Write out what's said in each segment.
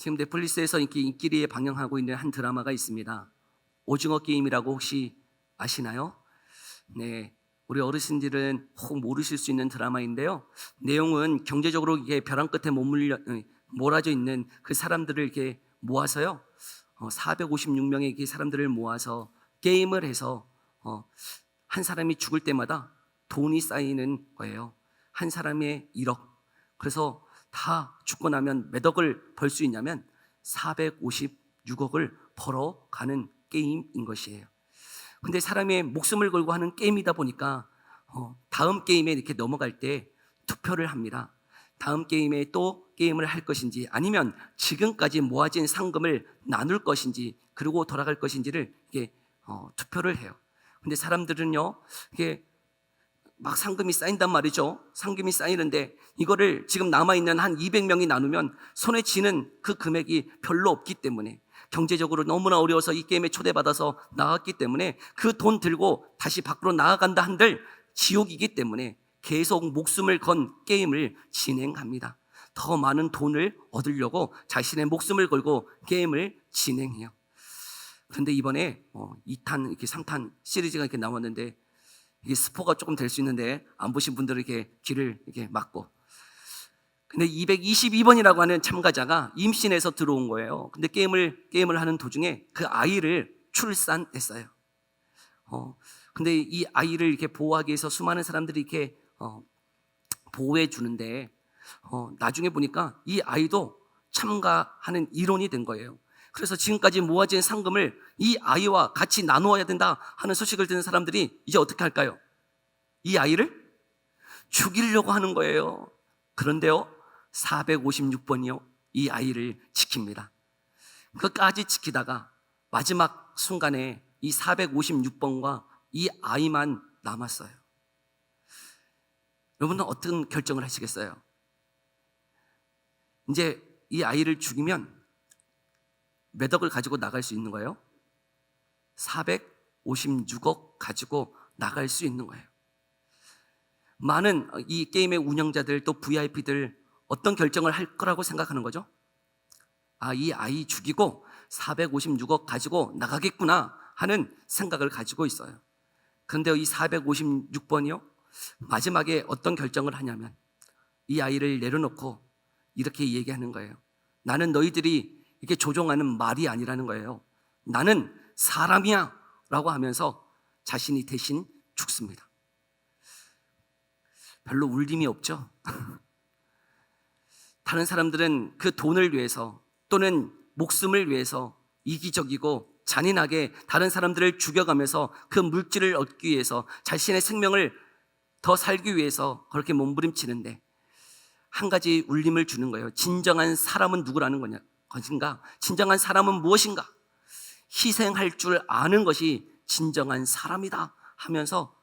지금 넷플릭스에서 인기리에 방영하고 있는 한 드라마가 있습니다. 오징어 게임이라고 혹시 아시나요? 네, 우리 어르신들은 혹 모르실 수 있는 드라마인데요. 내용은 경제적으로 이게 벼랑 끝에 몰아져 있는 그 사람들을 이렇게 모아서요. 456명의 사람들을 모아서 게임을 해서 한 사람이 죽을 때마다 돈이 쌓이는 거예요. 한 사람의 1억. 그래서 다 죽고 나면 몇 억을 벌 수 있냐면 456억을 벌어가는 게임인 것이에요. 근데 사람의 목숨을 걸고 하는 게임이다 보니까 다음 게임에 이렇게 넘어갈 때 투표를 합니다. 다음 게임에 또 게임을 할 것인지 아니면 지금까지 모아진 상금을 나눌 것인지 그리고 돌아갈 것인지를 이게 투표를 해요. 근데 사람들은요, 이게 막 상금이 쌓인단 말이죠. 상금이 쌓이는데 이거를 지금 남아있는 한 200명이 나누면 손에 쥐는 그 금액이 별로 없기 때문에 경제적으로 너무나 어려워서 이 게임에 초대받아서 나갔기 때문에 그 돈 들고 다시 밖으로 나아간다 한들 지옥이기 때문에 계속 목숨을 건 게임을 진행합니다. 더 많은 돈을 얻으려고 자신의 목숨을 걸고 게임을 진행해요. 그런데 이번에 2탄, 이렇게 3탄 시리즈가 이렇게 나왔는데 이게 스포가 조금 될 수 있는데 안 보신 분들은 이렇게 귀를 이렇게 막고. 근데 222번이라고 하는 참가자가 임신해서 들어온 거예요. 근데 게임을 하는 도중에 그 아이를 출산했어요. 근데 이 아이를 이렇게 보호하기 위해서 수많은 사람들이 이렇게 보호해 주는데 나중에 보니까 이 아이도 참가하는 일원이 된 거예요. 그래서 지금까지 모아진 상금을 이 아이와 같이 나누어야 된다 하는 소식을 듣는 사람들이 이제 어떻게 할까요? 이 아이를 죽이려고 하는 거예요. 그런데요, 456번이요, 이 아이를 지킵니다. 끝까지 지키다가 마지막 순간에 이 456번과 이 아이만 남았어요. 여러분은 어떤 결정을 하시겠어요? 이제 이 아이를 죽이면 몇 억을 가지고 나갈 수 있는 거예요? 456억 가지고 나갈 수 있는 거예요. 많은 이 게임의 운영자들 또 VIP들 어떤 결정을 할 거라고 생각하는 거죠? 이 아이 죽이고 456억 가지고 나가겠구나 하는 생각을 가지고 있어요. 그런데 이 456번이요, 마지막에 어떤 결정을 하냐면 이 아이를 내려놓고 이렇게 얘기하는 거예요. 나는 너희들이 이게 조종하는 말이 아니라는 거예요. 나는 사람이야 라고 하면서 자신이 대신 죽습니다. 별로 울림이 없죠? 다른 사람들은 그 돈을 위해서 또는 목숨을 위해서 이기적이고 잔인하게 다른 사람들을 죽여가면서 그 물질을 얻기 위해서 자신의 생명을 더 살기 위해서 그렇게 몸부림치는데 한 가지 울림을 주는 거예요. 진정한 사람은 누구라는 것인가? 진정한 사람은 무엇인가? 희생할 줄 아는 것이 진정한 사람이다 하면서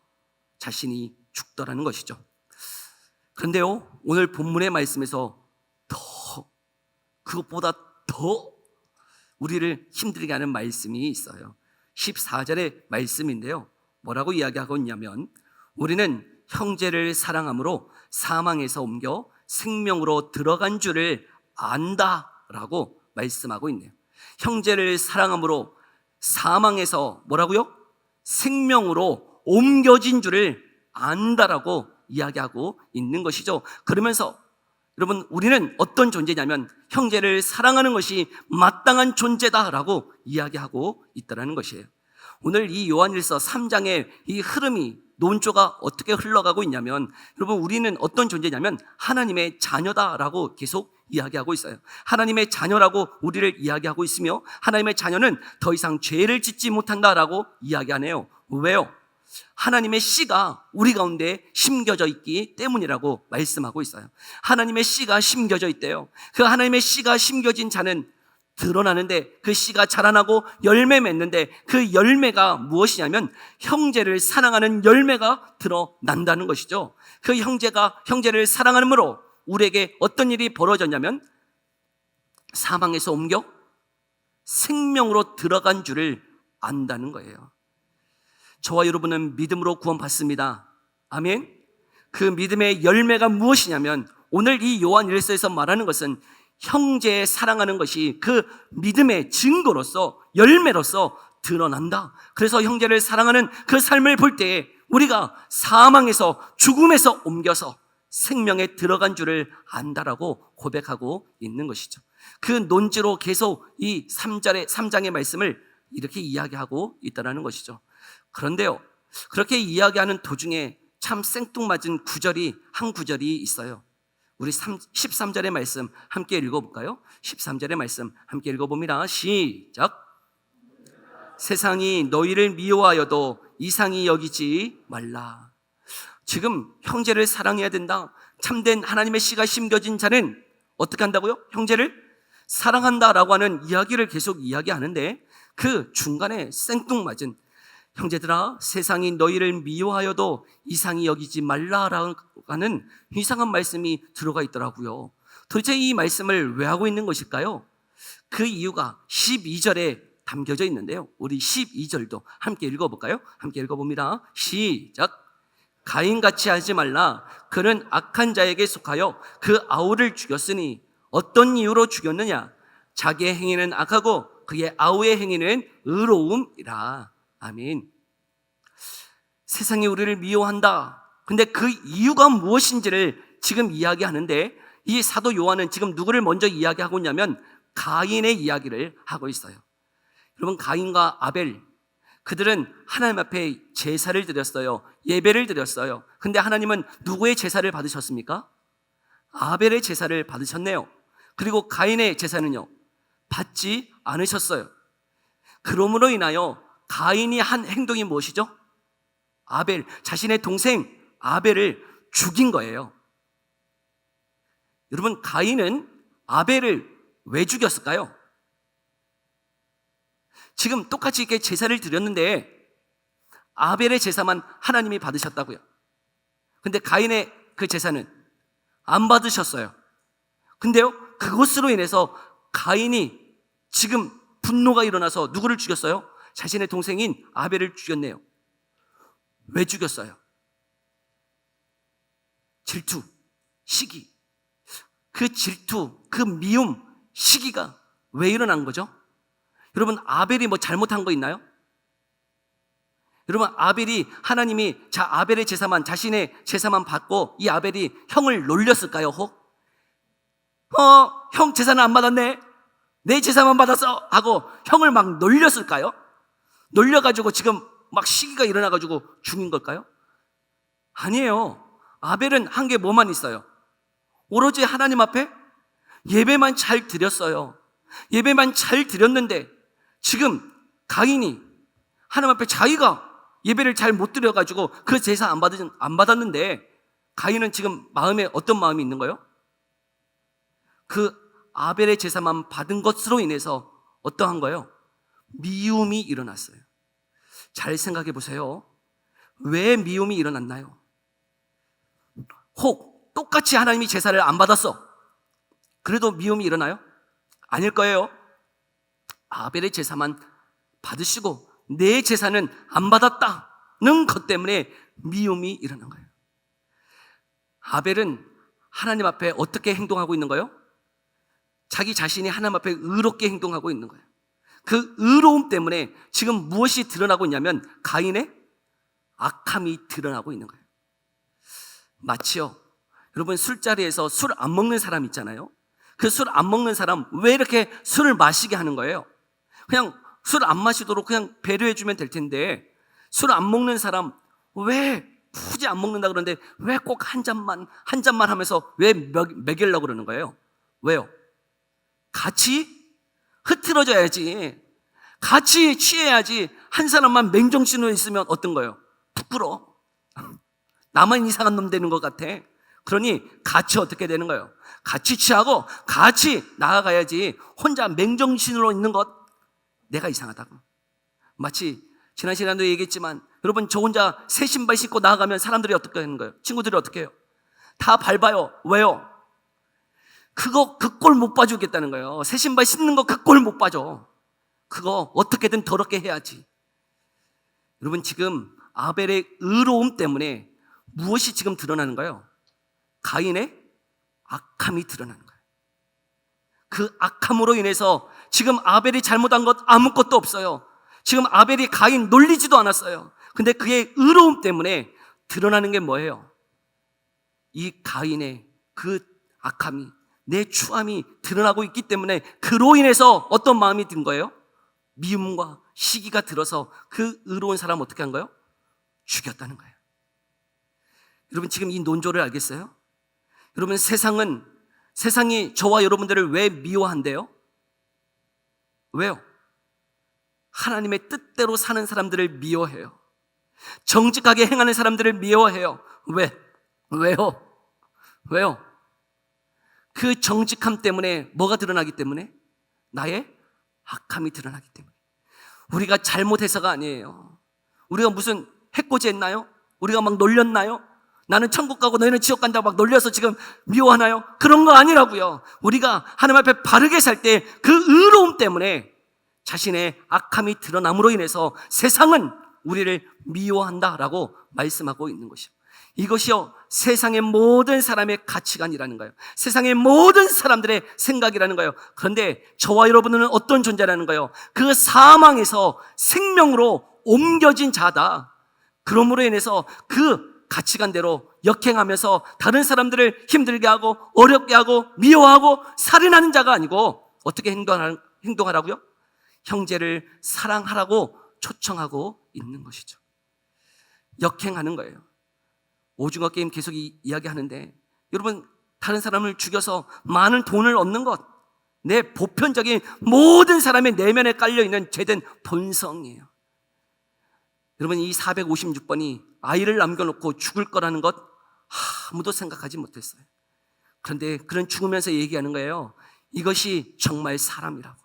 자신이 죽더라는 것이죠. 그런데요, 오늘 본문의 말씀에서 그것보다 더 우리를 힘들게 하는 말씀이 있어요. 14절의 말씀인데요, 뭐라고 이야기하고 있냐면 우리는 형제를 사랑함으로 사망에서 옮겨 생명으로 들어간 줄을 안다라고 말씀하고 있네요. 형제를 사랑함으로 사망에서 뭐라고요? 생명으로 옮겨진 줄을 안다라고 이야기하고 있는 것이죠. 그러면서 여러분, 우리는 어떤 존재냐면 형제를 사랑하는 것이 마땅한 존재다라고 이야기하고 있다는 것이에요. 오늘 이 요한일서 3장의 이 흐름이 논조가 어떻게 흘러가고 있냐면 여러분, 우리는 어떤 존재냐면 하나님의 자녀다라고 계속 이야기하고 있어요. 하나님의 자녀라고 우리를 이야기하고 있으며 하나님의 자녀는 더 이상 죄를 짓지 못한다라고 이야기하네요. 왜요? 하나님의 씨가 우리 가운데 심겨져 있기 때문이라고 말씀하고 있어요. 하나님의 씨가 심겨져 있대요. 그 하나님의 씨가 심겨진 자는 드러나는데 그 씨가 자라나고 열매 맺는데 그 열매가 무엇이냐면 형제를 사랑하는 열매가 드러난다는 것이죠. 그 형제를 사랑함으로 우리에게 어떤 일이 벌어졌냐면 사망에서 옮겨 생명으로 들어간 줄을 안다는 거예요. 저와 여러분은 믿음으로 구원받습니다. 아멘. 그 믿음의 열매가 무엇이냐면 오늘 이 요한 1서에서 말하는 것은 형제 사랑하는 것이 그 믿음의 증거로서 열매로서 드러난다. 그래서 형제를 사랑하는 그 삶을 볼 때에 우리가 사망에서 죽음에서 옮겨서 생명에 들어간 줄을 안다라고 고백하고 있는 것이죠. 그 논지로 계속 이 3장의 말씀을 이렇게 이야기하고 있다는 것이죠. 그런데요, 그렇게 이야기하는 도중에 참 생뚱맞은 한 구절이 있어요. 우리 13절의 말씀 함께 읽어볼까요? 13절의 말씀 함께 읽어봅니다. 시작. 세상이 너희를 미워하여도 이상히 여기지 말라. 지금 형제를 사랑해야 된다. 참된 하나님의 씨가 심겨진 자는 어떻게 한다고요? 형제를 사랑한다라고 하는 이야기를 계속 이야기하는데 그 중간에 생뚱맞은 형제들아 세상이 너희를 미워하여도 이상히 여기지 말라라고 하는 이상한 말씀이 들어가 있더라고요. 도대체 이 말씀을 왜 하고 있는 것일까요? 그 이유가 12절에 담겨져 있는데요. 우리 12절도 함께 읽어볼까요? 함께 읽어봅니다. 시작. 가인같이 하지 말라. 그는 악한 자에게 속하여 그 아우를 죽였으니 어떤 이유로 죽였느냐? 자기의 행위는 악하고 그의 아우의 행위는 의로움이라. 아멘. 세상이 우리를 미워한다. 근데 그 이유가 무엇인지를 지금 이야기하는데 이 사도 요한은 지금 누구를 먼저 이야기하고 있냐면 가인의 이야기를 하고 있어요. 여러분, 가인과 아벨, 그들은 하나님 앞에 제사를 드렸어요. 예배를 드렸어요. 근데 하나님은 누구의 제사를 받으셨습니까? 아벨의 제사를 받으셨네요. 그리고 가인의 제사는요, 받지 않으셨어요. 그러므로 인하여 가인이 한 행동이 무엇이죠? 아벨, 자신의 동생 아벨을 죽인 거예요. 여러분, 가인은 아벨을 왜 죽였을까요? 지금 똑같이 이렇게 제사를 드렸는데 아벨의 제사만 하나님이 받으셨다고요. 근데 가인의 그 제사는 안 받으셨어요. 근데요, 그것으로 인해서 가인이 지금 분노가 일어나서 누구를 죽였어요? 자신의 동생인 아벨을 죽였네요. 왜 죽였어요? 질투, 시기. 그 질투, 그 미움, 시기가 왜 일어난 거죠? 여러분, 아벨이 뭐 잘못한 거 있나요? 여러분, 하나님이 아벨의 제사만, 자신의 제사만 받고 이 아벨이 형을 놀렸을까요, 혹? 형 제사는 안 받았네? 내 제사만 받았어! 하고 형을 막 놀렸을까요? 놀려가지고 지금 막 시기가 일어나가지고 죽인 걸까요? 아니에요. 아벨은 한 게 뭐만 있어요? 오로지 하나님 앞에 예배만 잘 드렸어요. 예배만 잘 드렸는데 지금 가인이 하나님 앞에 자기가 예배를 잘 못 드려가지고 그 제사 안 받았는데 가인은 지금 마음에 어떤 마음이 있는 거예요? 그 아벨의 제사만 받은 것으로 인해서 어떠한 거예요? 미움이 일어났어요. 잘 생각해 보세요. 왜 미움이 일어났나요? 혹 똑같이 하나님이 제사를 안 받았어. 그래도 미움이 일어나요? 아닐 거예요. 아벨의 제사만 받으시고 내 제사는 안 받았다는 것 때문에 미움이 일어난 거예요. 아벨은 하나님 앞에 어떻게 행동하고 있는 거예요? 자기 자신이 하나님 앞에 의롭게 행동하고 있는 거예요. 그 의로움 때문에 지금 무엇이 드러나고 있냐면 가인의 악함이 드러나고 있는 거예요. 마치요, 여러분, 술자리에서 술 안 먹는 사람 있잖아요. 그 술 안 먹는 사람 왜 이렇게 술을 마시게 하는 거예요? 그냥 술 안 마시도록 그냥 배려해주면 될 텐데 술 안 먹는 사람 왜 굳이 안 먹는다 그러는데 왜 꼭 한 잔만 하면서 왜 먹이려고 그러는 거예요? 왜요? 같이 흐트러져야지, 같이 취해야지. 한 사람만 맨정신으로 있으면 어떤 거예요? 부끄러워. 나만 이상한 놈 되는 것 같아. 그러니 같이 어떻게 되는 거예요? 같이 취하고 같이 나아가야지. 혼자 맹정신으로 있는 것, 내가 이상하다고. 마치 지난 시간에도 얘기했지만 여러분, 저 혼자 새 신발 신고 나아가면 사람들이 어떻게 하는 거예요? 친구들이 어떻게 해요? 다 밟아요. 왜요? 그 꼴 못 봐주겠다는 거예요. 새 신발 신는 거 그 꼴 못 봐줘. 그거 어떻게든 더럽게 해야지. 여러분, 지금 아벨의 의로움 때문에 무엇이 지금 드러나는 거예요? 가인의 악함이 드러나는 거예요. 그 악함으로 인해서 지금 아벨이 잘못한 것 아무것도 없어요. 지금 아벨이 가인 놀리지도 않았어요. 근데 그의 의로움 때문에 드러나는 게 뭐예요? 이 가인의 그 악함이, 내 추함이 드러나고 있기 때문에 그로 인해서 어떤 마음이 든 거예요? 미움과 시기가 들어서 그 의로운 사람 어떻게 한 거예요? 죽였다는 거예요. 여러분 지금 이 논조를 알겠어요? 여러분 세상이 저와 여러분들을 왜 미워한대요? 왜요? 하나님의 뜻대로 사는 사람들을 미워해요. 정직하게 행하는 사람들을 미워해요. 왜요? 그 정직함 때문에 뭐가 드러나기 때문에? 나의 악함이 드러나기 때문에. 우리가 잘못해서가 아니에요. 우리가 무슨 해코지 했나요? 우리가 막 놀렸나요? 나는 천국 가고 너희는 지옥 간다고 막 놀려서 지금 미워하나요? 그런 거 아니라고요. 우리가 하나님 앞에 바르게 살 때 그 의로움 때문에 자신의 악함이 드러남으로 인해서 세상은 우리를 미워한다라고 말씀하고 있는 것이요. 이것이요, 세상의 모든 사람의 가치관이라는 거예요. 세상의 모든 사람들의 생각이라는 거예요. 그런데 저와 여러분은 어떤 존재라는 거예요? 그 사망에서 생명으로 옮겨진 자다. 그러므로 인해서 그 가치관대로 역행하면서 다른 사람들을 힘들게 하고 어렵게 하고 미워하고 살인하는 자가 아니고 어떻게 행동하라고요? 형제를 사랑하라고 초청하고 있는 것이죠. 역행하는 거예요. 오징어 게임 계속 이야기하는데, 여러분 다른 사람을 죽여서 많은 돈을 얻는 것, 내 보편적인 모든 사람의 내면에 깔려있는 죄된 본성이에요. 여러분 이 456번이 아이를 남겨놓고 죽을 거라는 것 아무도 생각하지 못했어요. 그런데 그런 죽으면서 얘기하는 거예요. 이것이 정말 사람이라고.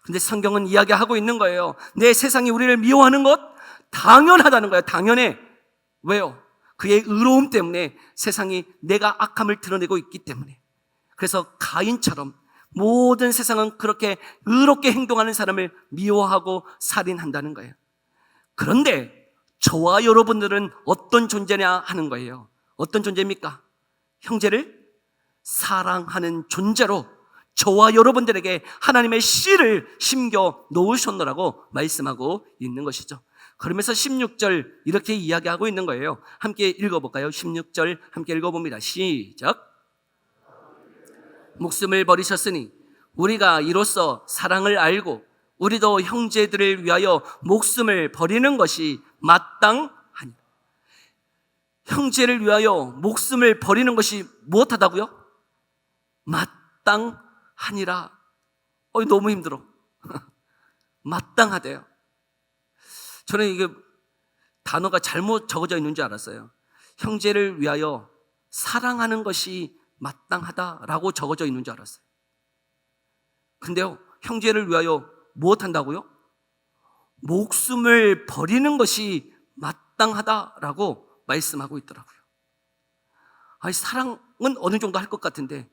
그런데 성경은 이야기하고 있는 거예요. 내 세상이 우리를 미워하는 것 당연하다는 거예요. 당연해. 왜요? 그의 의로움 때문에 세상이 내가 악함을 드러내고 있기 때문에. 그래서 가인처럼 모든 세상은 그렇게 의롭게 행동하는 사람을 미워하고 살인한다는 거예요. 그런데 저와 여러분들은 어떤 존재냐 하는 거예요. 어떤 존재입니까? 형제를 사랑하는 존재로 저와 여러분들에게 하나님의 씨를 심겨 놓으셨노라고 말씀하고 있는 것이죠. 그러면서 16절 이렇게 이야기하고 있는 거예요. 함께 읽어볼까요? 16절 함께 읽어봅니다. 시작. 목숨을 버리셨으니 우리가 이로써 사랑을 알고 우리도 형제들을 위하여 목숨을 버리는 것이 마땅하니. 형제를 위하여 목숨을 버리는 것이 무엇하다고요? 마땅하니라. 너무 힘들어. 마땅하대요. 저는 이게 단어가 잘못 적어져 있는 줄 알았어요. 형제를 위하여 사랑하는 것이 마땅하다라고 적어져 있는 줄 알았어요. 근데요, 형제를 위하여 무엇 한다고요? 목숨을 버리는 것이 마땅하다라고 말씀하고 있더라고요. 아니, 사랑은 어느 정도 할 것 같은데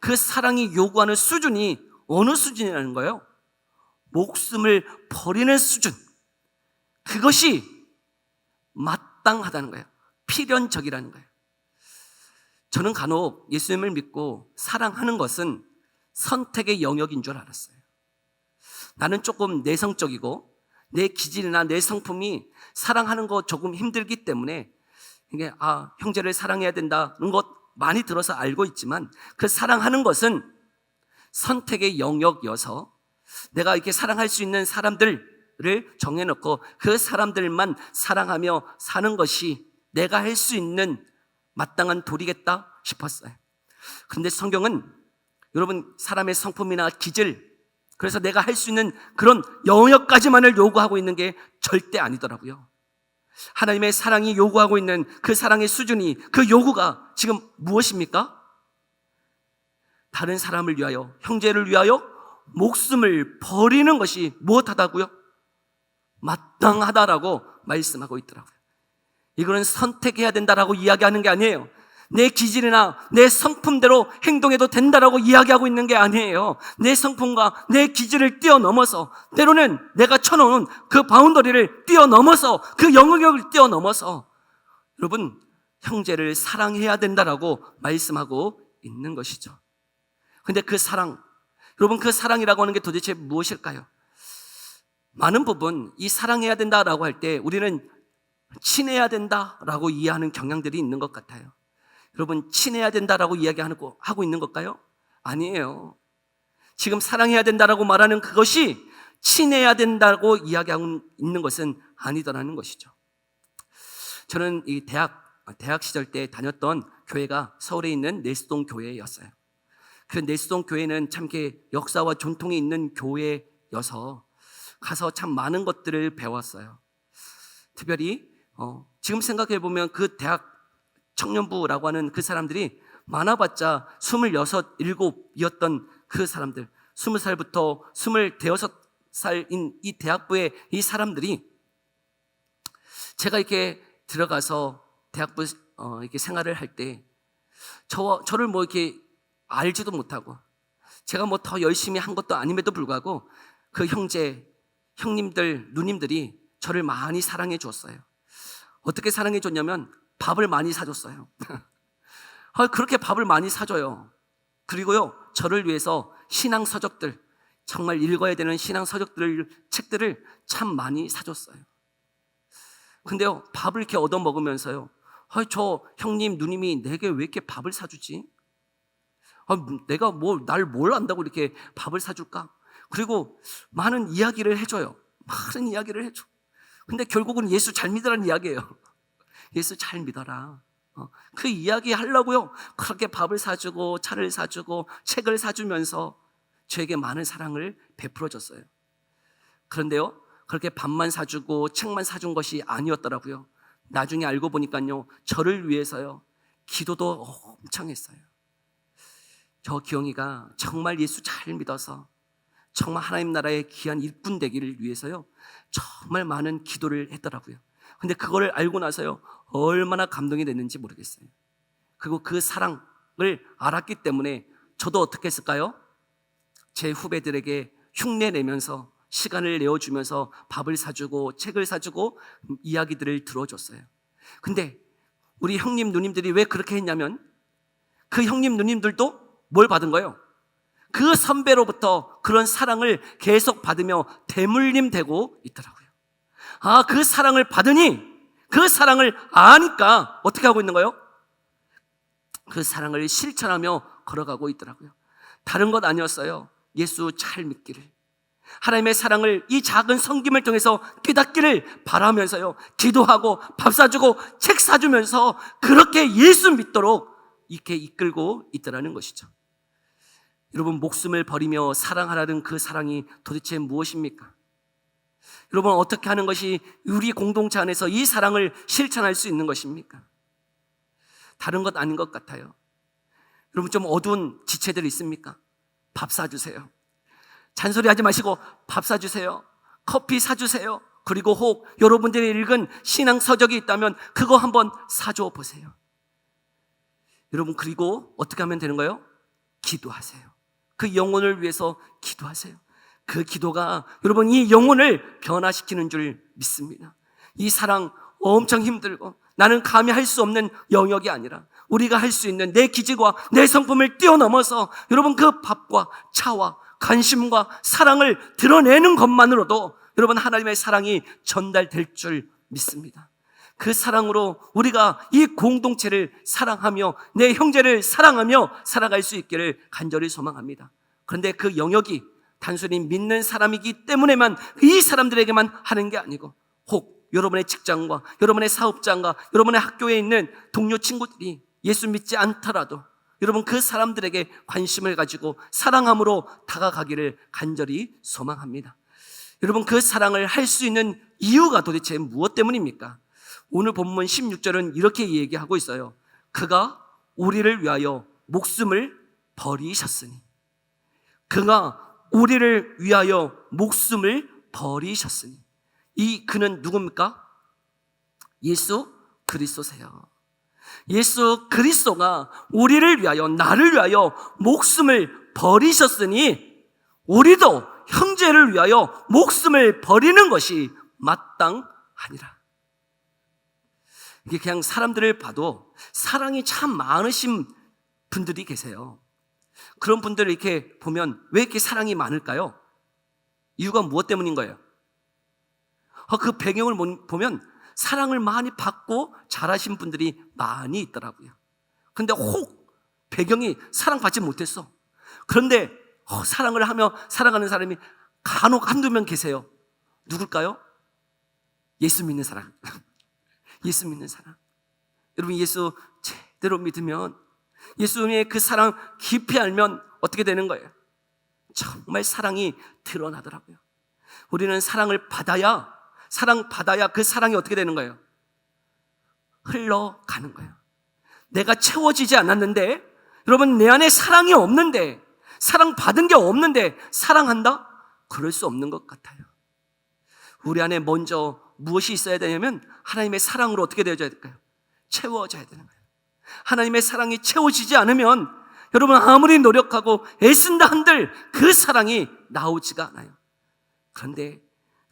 그 사랑이 요구하는 수준이 어느 수준이라는 거예요? 목숨을 버리는 수준. 그것이 마땅하다는 거예요. 필연적이라는 거예요. 저는 간혹 예수님을 믿고 사랑하는 것은 선택의 영역인 줄 알았어요. 나는 조금 내성적이고 내 기질이나 내 성품이 사랑하는 거 조금 힘들기 때문에 이게 형제를 사랑해야 된다는 것 많이 들어서 알고 있지만, 그 사랑하는 것은 선택의 영역이어서 내가 이렇게 사랑할 수 있는 사람들을 정해놓고 그 사람들만 사랑하며 사는 것이 내가 할 수 있는 마땅한 도리겠다 싶었어요. 그런데 성경은 여러분 사람의 성품이나 기질, 그래서 내가 할 수 있는 그런 영역까지만을 요구하고 있는 게 절대 아니더라고요. 하나님의 사랑이 요구하고 있는 그 사랑의 수준이, 그 요구가 지금 무엇입니까? 다른 사람을 위하여, 형제를 위하여 목숨을 버리는 것이 무엇하다고요? 마땅하다라고 말씀하고 있더라고요. 이거는 선택해야 된다라고 이야기하는 게 아니에요. 내 기질이나 내 성품대로 행동해도 된다라고 이야기하고 있는 게 아니에요. 내 성품과 내 기질을 뛰어넘어서, 때로는 내가 쳐놓은 그 바운더리를 뛰어넘어서, 그 영역을 뛰어넘어서 여러분 형제를 사랑해야 된다라고 말씀하고 있는 것이죠. 근데 그 사랑, 여러분, 그 사랑이라고 하는 게 도대체 무엇일까요? 많은 부분 이 사랑해야 된다라고 할 때 우리는 친해야 된다라고 이해하는 경향들이 있는 것 같아요. 여러분, 친해야 된다라고 하고 있는 걸까요? 아니에요. 지금 사랑해야 된다라고 말하는 그것이 친해야 된다고 이야기하고 있는 것은 아니더라는 것이죠. 저는 이 대학 시절 때 다녔던 교회가 서울에 있는 내수동 교회였어요. 그 내수동 교회는 참 이렇게 역사와 전통이 있는 교회여서 가서 참 많은 것들을 배웠어요. 특별히 지금 생각해 보면 그 대학 청년부라고 하는 그 사람들이 많아봤자 26, 7이었던 그 사람들, 20살부터 26살인 이 대학부의 이 사람들이 제가 이렇게 들어가서 대학부 이렇게 생활을 할 때 저를 뭐 이렇게 알지도 못하고 제가 뭐 더 열심히 한 것도 아님에도 불구하고 그 형님들, 누님들이 저를 많이 사랑해 줬어요. 어떻게 사랑해 줬냐면 밥을 많이 사줬어요. 그렇게 밥을 많이 사줘요. 그리고요, 저를 위해서 신앙 서적들, 정말 읽어야 되는 신앙 책들을 참 많이 사줬어요. 근데요, 밥을 이렇게 얻어 먹으면서요, 저 형님, 누님이 내게 왜 이렇게 밥을 사주지? 내가 날 뭘 안다고 이렇게 밥을 사줄까? 그리고 많은 이야기를 해줘요. 많은 이야기를 해줘. 근데 결국은 예수 잘 믿으라는 이야기예요. 예수 잘 믿어라. 그 이야기 하려고요, 그렇게 밥을 사주고 차를 사주고 책을 사주면서 저에게 많은 사랑을 베풀어 줬어요. 그런데요, 그렇게 밥만 사주고 책만 사준 것이 아니었더라고요. 나중에 알고 보니까요, 저를 위해서요, 기도도 엄청 했어요. 저 기영이가 정말 예수 잘 믿어서 정말 하나님 나라의 귀한 일꾼 되기를 위해서요, 정말 많은 기도를 했더라고요. 근데 그거를 알고 나서요, 얼마나 감동이 됐는지 모르겠어요. 그리고 그 사랑을 알았기 때문에 저도 어떻게 했을까요? 제 후배들에게 흉내 내면서 시간을 내어주면서 밥을 사주고 책을 사주고 이야기들을 들어줬어요. 근데 우리 형님 누님들이 왜 그렇게 했냐면 그 형님 누님들도 뭘 받은 거예요? 그 선배로부터 그런 사랑을 계속 받으며 대물림 되고 있더라고요. 그 사랑을 받으니 그 사랑을 아니까 어떻게 하고 있는 거예요? 그 사랑을 실천하며 걸어가고 있더라고요. 다른 것 아니었어요. 예수 잘 믿기를, 하나님의 사랑을 이 작은 섬김을 통해서 깨닫기를 바라면서요, 기도하고 밥 사주고 책 사주면서 그렇게 예수 믿도록 이렇게 이끌고 있더라는 것이죠. 여러분, 목숨을 버리며 사랑하라는 그 사랑이 도대체 무엇입니까? 여러분, 어떻게 하는 것이 우리 공동체 안에서 이 사랑을 실천할 수 있는 것입니까? 다른 것 아닌 것 같아요. 여러분, 좀 어두운 지체들 있습니까? 밥 사주세요. 잔소리하지 마시고 밥 사주세요. 커피 사주세요. 그리고 혹 여러분들이 읽은 신앙 서적이 있다면 그거 한번 사줘 보세요. 여러분, 그리고 어떻게 하면 되는 거예요? 기도하세요. 그 영혼을 위해서 기도하세요. 그 기도가 여러분 이 영혼을 변화시키는 줄 믿습니다. 이 사랑 엄청 힘들고 나는 감히 할 수 없는 영역이 아니라 우리가 할 수 있는 내 기질과 내 성품을 뛰어넘어서 여러분 그 밥과 차와 관심과 사랑을 드러내는 것만으로도 여러분 하나님의 사랑이 전달될 줄 믿습니다. 그 사랑으로 우리가 이 공동체를 사랑하며 내 형제를 사랑하며 살아갈 수 있기를 간절히 소망합니다. 그런데 그 영역이 단순히 믿는 사람이기 때문에만 이 사람들에게만 하는 게 아니고 혹 여러분의 직장과 여러분의 사업장과 여러분의 학교에 있는 동료 친구들이 예수 믿지 않더라도 여러분 그 사람들에게 관심을 가지고 사랑함으로 다가가기를 간절히 소망합니다. 여러분, 그 사랑을 할 수 있는 이유가 도대체 무엇 때문입니까? 오늘 본문 16절은 이렇게 얘기하고 있어요. 그가 우리를 위하여 목숨을 버리셨으니. 그가 우리를 위하여 목숨을 버리셨으니. 이 그는 누굽니까? 예수 그리스도세요. 예수 그리스도가 우리를 위하여, 나를 위하여 목숨을 버리셨으니 우리도 형제를 위하여 목숨을 버리는 것이 마땅하니라. 이게 그냥 사람들을 봐도 사랑이 참 많으신 분들이 계세요. 그런 분들을 이렇게 보면 왜 이렇게 사랑이 많을까요? 이유가 무엇 때문인 거예요? 그 배경을 보면 사랑을 많이 받고 자라신 분들이 많이 있더라고요. 그런데 혹 배경이 사랑받지 못했어. 그런데 사랑을 하며 살아가는 사람이 간혹 한두 명 계세요. 누굴까요? 예수 믿는 사람. 예수 믿는 사람. 여러분, 예수 제대로 믿으면, 예수님의 그 사랑 깊이 알면 어떻게 되는 거예요? 정말 사랑이 드러나더라고요. 우리는 사랑을 받아야 그 사랑이 어떻게 되는 거예요? 흘러가는 거예요. 내가 채워지지 않았는데, 여러분, 내 안에 사랑이 없는데, 사랑받은 게 없는데 사랑한다? 그럴 수 없는 것 같아요. 우리 안에 먼저 무엇이 있어야 되냐면 하나님의 사랑으로 어떻게 되어져야 될까요? 채워져야 되는 거예요. 하나님의 사랑이 채워지지 않으면 여러분, 아무리 노력하고 애쓴다 한들 그 사랑이 나오지가 않아요. 그런데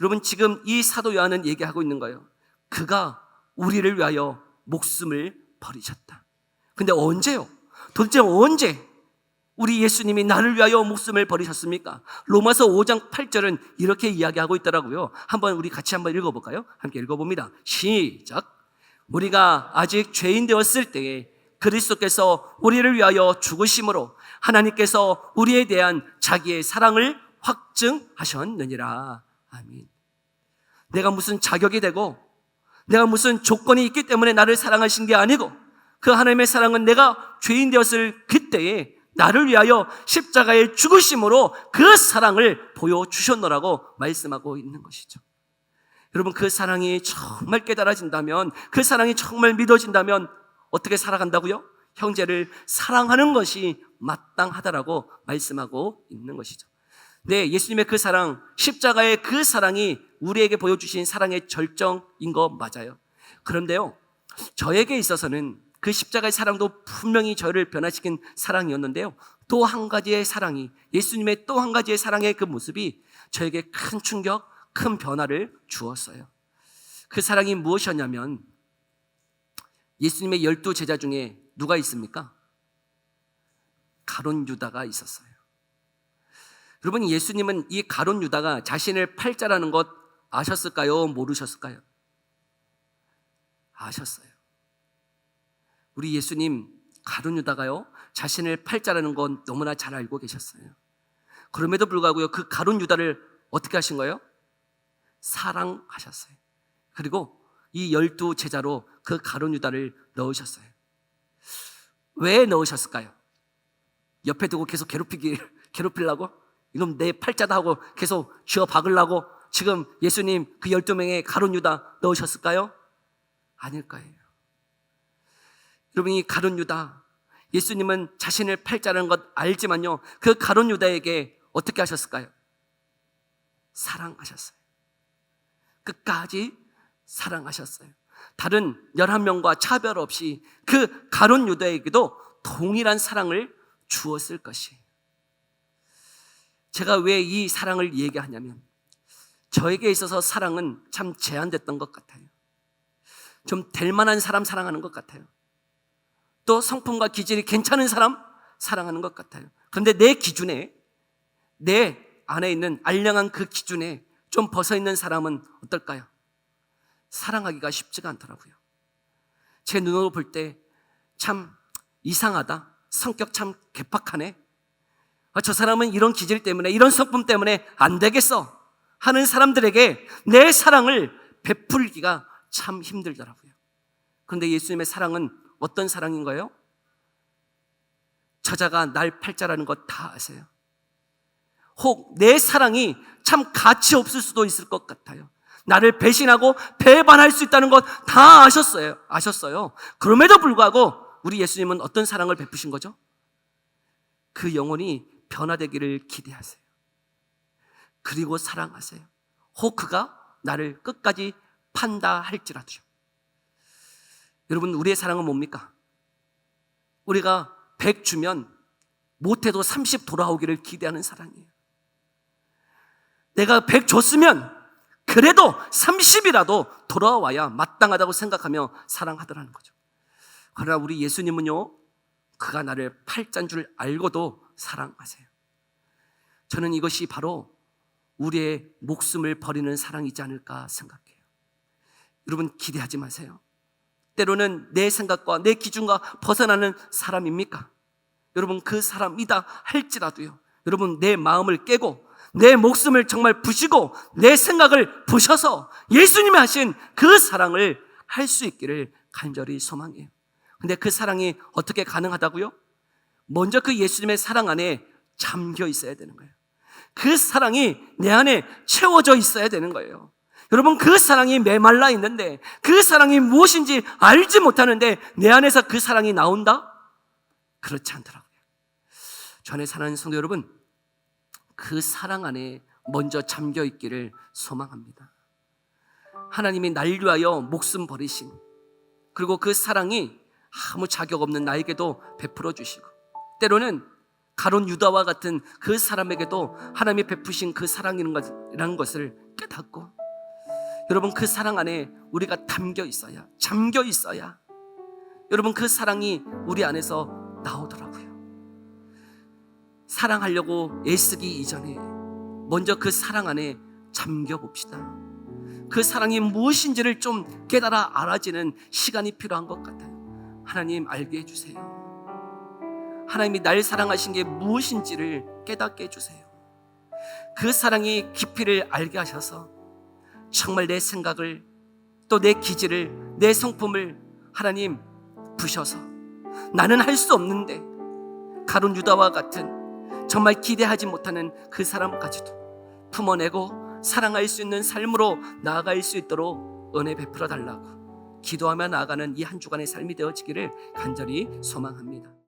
여러분, 지금 이 사도 요한은 얘기하고 있는 거예요. 그가 우리를 위하여 목숨을 버리셨다. 근데 언제요? 도대체 언제 우리 예수님이 나를 위하여 목숨을 버리셨습니까? 로마서 5장 8절은 이렇게 이야기하고 있더라고요. 우리 같이 한번 읽어볼까요? 함께 읽어봅니다. 시작. 우리가 아직 죄인 되었을 때에 그리스도께서 우리를 위하여 죽으심으로 하나님께서 우리에 대한 자기의 사랑을 확증하셨느니라. 아멘. 내가 무슨 자격이 되고 내가 무슨 조건이 있기 때문에 나를 사랑하신 게 아니고, 그 하나님의 사랑은 내가 죄인 되었을 그때에 나를 위하여 십자가에 죽으심으로 그 사랑을 보여주셨노라고 말씀하고 있는 것이죠. 여러분, 그 사랑이 정말 깨달아진다면, 그 사랑이 정말 믿어진다면 어떻게 살아간다고요? 형제를 사랑하는 것이 마땅하다라고 말씀하고 있는 것이죠. 네, 예수님의 그 사랑, 십자가의 그 사랑이 우리에게 보여주신 사랑의 절정인 거 맞아요. 그런데요, 저에게 있어서는 그 십자가의 사랑도 분명히 저를 변화시킨 사랑이었는데요, 또 한 가지의 사랑이, 예수님의 또 한 가지의 사랑의 그 모습이 저에게 큰 충격, 큰 변화를 주었어요. 그 사랑이 무엇이었냐면, 예수님의 12 제자 중에 누가 있습니까? 가룟 유다가 있었어요. 여러분, 예수님은 이 가룟 유다가 자신을 팔자라는 것 아셨을까요? 모르셨을까요? 아셨어요. 우리 예수님, 가룟 유다가요, 자신을 팔자라는 건 너무나 잘 알고 계셨어요. 그럼에도 불구하고 그 가룟 유다를 어떻게 하신 거예요? 사랑하셨어요. 그리고 이 12 제자로 그 가룟 유다를 넣으셨어요. 왜 넣으셨을까요? 옆에 두고 계속 괴롭히려고? 이놈 내 팔자다 하고 계속 쥐어 박으려고 지금 예수님 그 12명의 가룟 유다 넣으셨을까요? 아닐 거예요. 여러분, 이 가룟 유다, 예수님은 자신을 팔자라는 것 알지만요, 그 가룟 유다에게 어떻게 하셨을까요? 사랑하셨어요. 끝까지 사랑하셨어요. 다른 11명과 차별 없이 그 가룟 유다에게도 동일한 사랑을 주었을 것이에요. 제가 왜 이 사랑을 얘기하냐면, 저에게 있어서 사랑은 참 제한됐던 것 같아요. 좀 될 만한 사람 사랑하는 것 같아요. 또 성품과 기질이 괜찮은 사람 사랑하는 것 같아요. 그런데 내 기준에, 내 안에 있는 알량한 그 기준에 좀 벗어있는 사람은 어떨까요? 사랑하기가 쉽지가 않더라고요. 제 눈으로 볼 때 참 이상하다, 성격 참 괴팍하네, 저 사람은 이런 기질 때문에, 이런 성품 때문에 안 되겠어 하는 사람들에게 내 사랑을 베풀기가 참 힘들더라고요. 그런데 예수님의 사랑은 어떤 사랑인 거예요? 저자가 날 팔자라는 것 다 아세요. 혹 내 사랑이 참 가치 없을 수도 있을 것 같아요. 나를 배신하고 배반할 수 있다는 것 다 아셨어요. 그럼에도 불구하고 우리 예수님은 어떤 사랑을 베푸신 거죠? 그 영혼이 변화되기를 기대하세요. 그리고 사랑하세요. 혹 그가 나를 끝까지 판다 할지라도요. 여러분, 우리의 사랑은 뭡니까? 우리가 100 주면 못해도 30 돌아오기를 기대하는 사랑이에요. 내가 100 줬으면 그래도 30이라도 돌아와야 마땅하다고 생각하며 사랑하더라는 거죠. 그러나 우리 예수님은요, 그가 나를 팔자인 줄 알고도 사랑하세요. 저는 이것이 바로 우리의 목숨을 버리는 사랑이지 않을까 생각해요. 여러분, 기대하지 마세요. 때로는 내 생각과 내 기준과 벗어나는 사람입니까? 여러분, 그 사람이다 할지라도요, 여러분, 내 마음을 깨고 내 목숨을 정말 부시고 내 생각을 부셔서 예수님이 하신 그 사랑을 할 수 있기를 간절히 소망해요. 근데 그 사랑이 어떻게 가능하다고요? 먼저 그 예수님의 사랑 안에 잠겨 있어야 되는 거예요. 그 사랑이 내 안에 채워져 있어야 되는 거예요. 여러분, 그 사랑이 메말라 있는데, 그 사랑이 무엇인지 알지 못하는데 내 안에서 그 사랑이 나온다? 그렇지 않더라고요. 전에 사랑하는 성도 여러분, 그 사랑 안에 먼저 잠겨 있기를 소망합니다. 하나님이 날 위하여 목숨 버리신, 그리고 그 사랑이 아무 자격 없는 나에게도 베풀어 주시고, 때로는 가룟 유다와 같은 그 사람에게도 하나님이 베푸신 그 사랑이라는 것을 깨닫고, 여러분, 그 사랑 안에 우리가 잠겨 있어야 여러분, 그 사랑이 우리 안에서 나오더라고요. 사랑하려고 애쓰기 이전에 먼저 그 사랑 안에 잠겨 봅시다. 그 사랑이 무엇인지를 좀 깨달아 알아지는 시간이 필요한 것 같아요. 하나님, 알게 해주세요. 하나님이 날 사랑하신 게 무엇인지를 깨닫게 해주세요. 그 사랑의 깊이를 알게 하셔서 정말 내 생각을, 또 내 기질을, 내 성품을 하나님 부셔서 나는 할 수 없는데 가룟 유다와 같은 정말 기대하지 못하는 그 사람까지도 품어내고 사랑할 수 있는 삶으로 나아갈 수 있도록 은혜 베풀어 달라고 기도하며 나아가는 이 한 주간의 삶이 되어지기를 간절히 소망합니다.